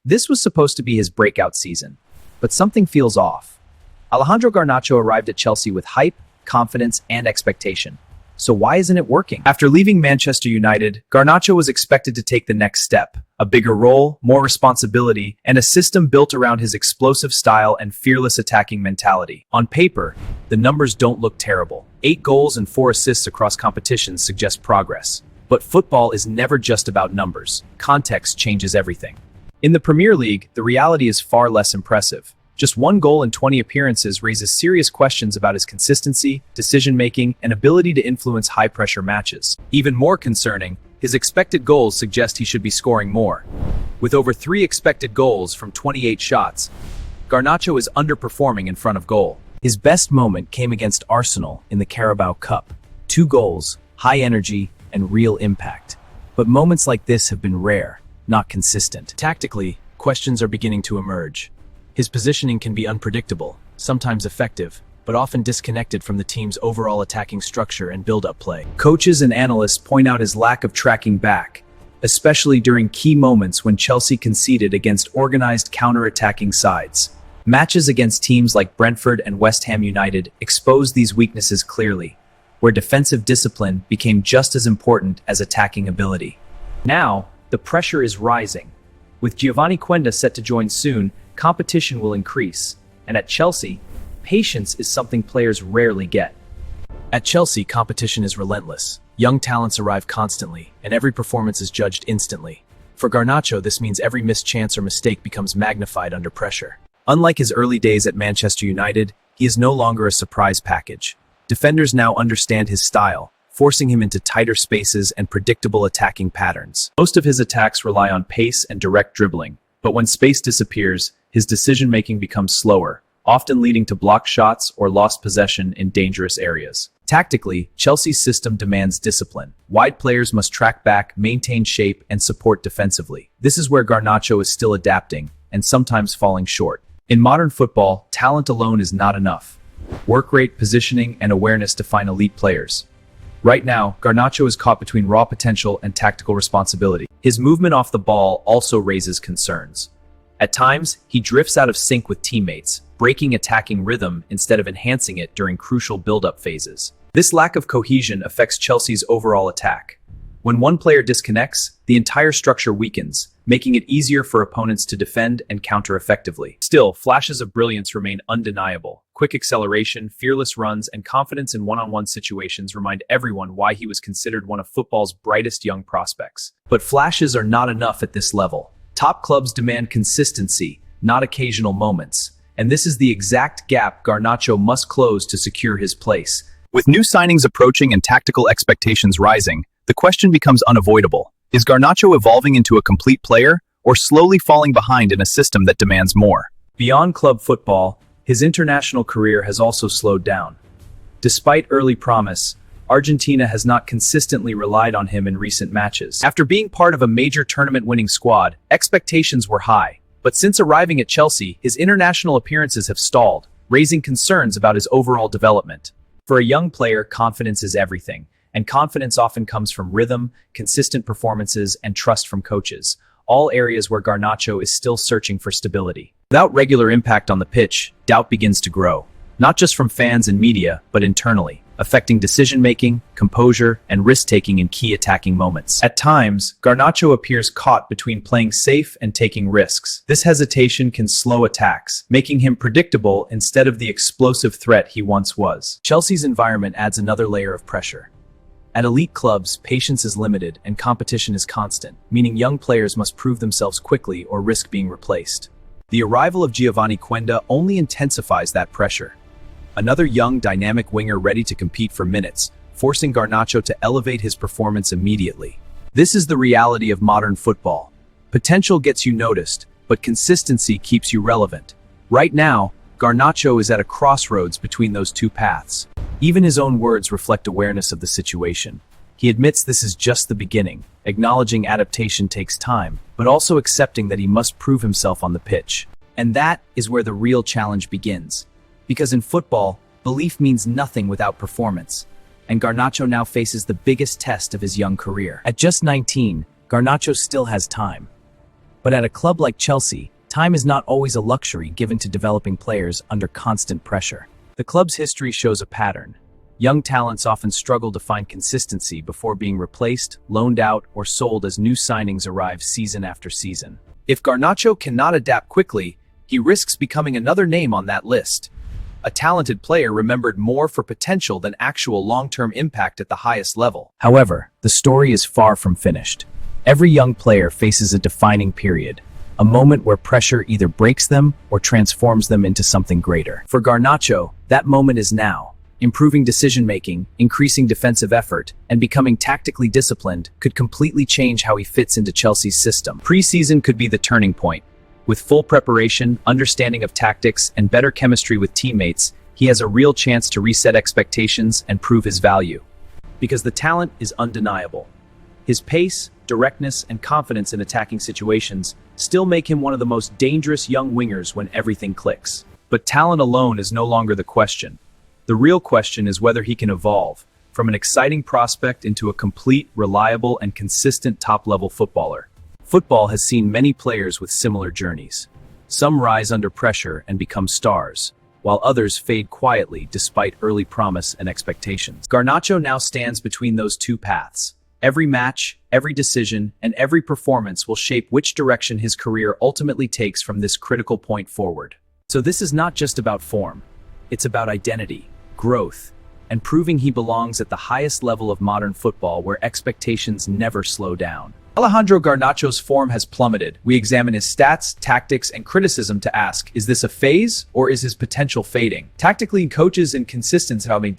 This was supposed to be his breakout season, but something feels off. Alejandro Garnacho arrived at Chelsea with hype, confidence, and expectation. So why isn't it working? After leaving Manchester United, Garnacho was expected to take the next step, a bigger role, more responsibility, and a system built around his explosive style and fearless attacking mentality. On paper, the numbers don't look terrible. 8 goals and 4 assists across competitions suggest progress. But football is never just about numbers. Context changes everything. In the Premier League, the reality is far less impressive. Just 1 goal in 20 appearances raises serious questions about his consistency, decision-making, and ability to influence high-pressure matches. Even more concerning, his expected goals suggest he should be scoring more. With over 3 expected goals from 28 shots, Garnacho is underperforming in front of goal. His best moment came against Arsenal in the Carabao Cup. 2 goals, high energy, and real impact. But moments like this have been rare, not consistent. Tactically, questions are beginning to emerge. His positioning can be unpredictable, sometimes effective, but often disconnected from the team's overall attacking structure and build-up play. Coaches and analysts point out his lack of tracking back, especially during key moments when Chelsea conceded against organized counter-attacking sides. Matches against teams like Brentford and West Ham United exposed these weaknesses clearly, where defensive discipline became just as important as attacking ability. Now, the pressure is rising. With Giovanni Quenda set to join soon, competition will increase, and at Chelsea, patience is something players rarely get. At Chelsea, competition is relentless. Young talents arrive constantly, and every performance is judged instantly. For Garnacho, this means every missed chance or mistake becomes magnified under pressure. Unlike his early days at Manchester United, he is no longer a surprise package. Defenders now understand his style, forcing him into tighter spaces and predictable attacking patterns. Most of his attacks rely on pace and direct dribbling, but when space disappears, his decision-making becomes slower, often leading to blocked shots or lost possession in dangerous areas. Tactically, Chelsea's system demands discipline. Wide players must track back, maintain shape, and support defensively. This is where Garnacho is still adapting, and sometimes falling short. In modern football, talent alone is not enough. Work rate, positioning, and awareness define elite players. Right now, Garnacho is caught between raw potential and tactical responsibility. His movement off the ball also raises concerns. At times, he drifts out of sync with teammates, breaking attacking rhythm instead of enhancing it during crucial build-up phases. This lack of cohesion affects Chelsea's overall attack. When one player disconnects, the entire structure weakens, making it easier for opponents to defend and counter effectively. Still, flashes of brilliance remain undeniable. Quick acceleration, fearless runs, and confidence in one-on-one situations remind everyone why he was considered one of football's brightest young prospects. But flashes are not enough at this level. Top clubs demand consistency, not occasional moments. And this is the exact gap Garnacho must close to secure his place. With new signings approaching and tactical expectations rising, the question becomes unavoidable. Is Garnacho evolving into a complete player, or slowly falling behind in a system that demands more? Beyond club football, his international career has also slowed down. Despite early promise, Argentina has not consistently relied on him in recent matches. After being part of a major tournament-winning squad, expectations were high. But since arriving at Chelsea, his international appearances have stalled, raising concerns about his overall development. For a young player, confidence is everything, and confidence often comes from rhythm, consistent performances, and trust from coaches, all areas where Garnacho is still searching for stability. Without regular impact on the pitch, doubt begins to grow, not just from fans and media, but internally, affecting decision-making, composure, and risk-taking in key attacking moments. At times, Garnacho appears caught between playing safe and taking risks. This hesitation can slow attacks, making him predictable instead of the explosive threat he once was. Chelsea's environment adds another layer of pressure. At elite clubs, patience is limited and competition is constant, meaning young players must prove themselves quickly or risk being replaced. The arrival of Giovanni Quenda only intensifies that pressure. Another young, dynamic winger ready to compete for minutes, forcing Garnacho to elevate his performance immediately. This is the reality of modern football. Potential gets you noticed, but consistency keeps you relevant. Right now, Garnacho is at a crossroads between those two paths. Even his own words reflect awareness of the situation. He admits this is just the beginning, acknowledging adaptation takes time, but also accepting that he must prove himself on the pitch. And that is where the real challenge begins. Because in football, belief means nothing without performance. And Garnacho now faces the biggest test of his young career. At just 19, Garnacho still has time. But at a club like Chelsea, time is not always a luxury given to developing players under constant pressure. The club's history shows a pattern. Young talents often struggle to find consistency before being replaced, loaned out, or sold as new signings arrive season after season. If Garnacho cannot adapt quickly, he risks becoming another name on that list. A talented player remembered more for potential than actual long-term impact at the highest level. However, the story is far from finished. Every young player faces a defining period, a moment where pressure either breaks them or transforms them into something greater. For Garnacho, that moment is now. Improving decision-making, increasing defensive effort, and becoming tactically disciplined could completely change how he fits into Chelsea's system. Pre-season could be the turning point. With full preparation, understanding of tactics, and better chemistry with teammates, he has a real chance to reset expectations and prove his value. Because the talent is undeniable. His pace, directness, and confidence in attacking situations still make him one of the most dangerous young wingers when everything clicks. But talent alone is no longer the question. The real question is whether he can evolve from an exciting prospect into a complete, reliable, and consistent top-level footballer. Football has seen many players with similar journeys. Some rise under pressure and become stars, while others fade quietly despite early promise and expectations. Garnacho now stands between those two paths. Every match, every decision, and every performance will shape which direction his career ultimately takes from this critical point forward. So this is not just about form. It's about identity, growth, and proving he belongs at the highest level of modern football where expectations never slow down. Alejandro Garnacho's form has plummeted. We examine his stats, tactics, and criticism to ask, is this a phase or is his potential fading? Tactically, coaches and consistency have made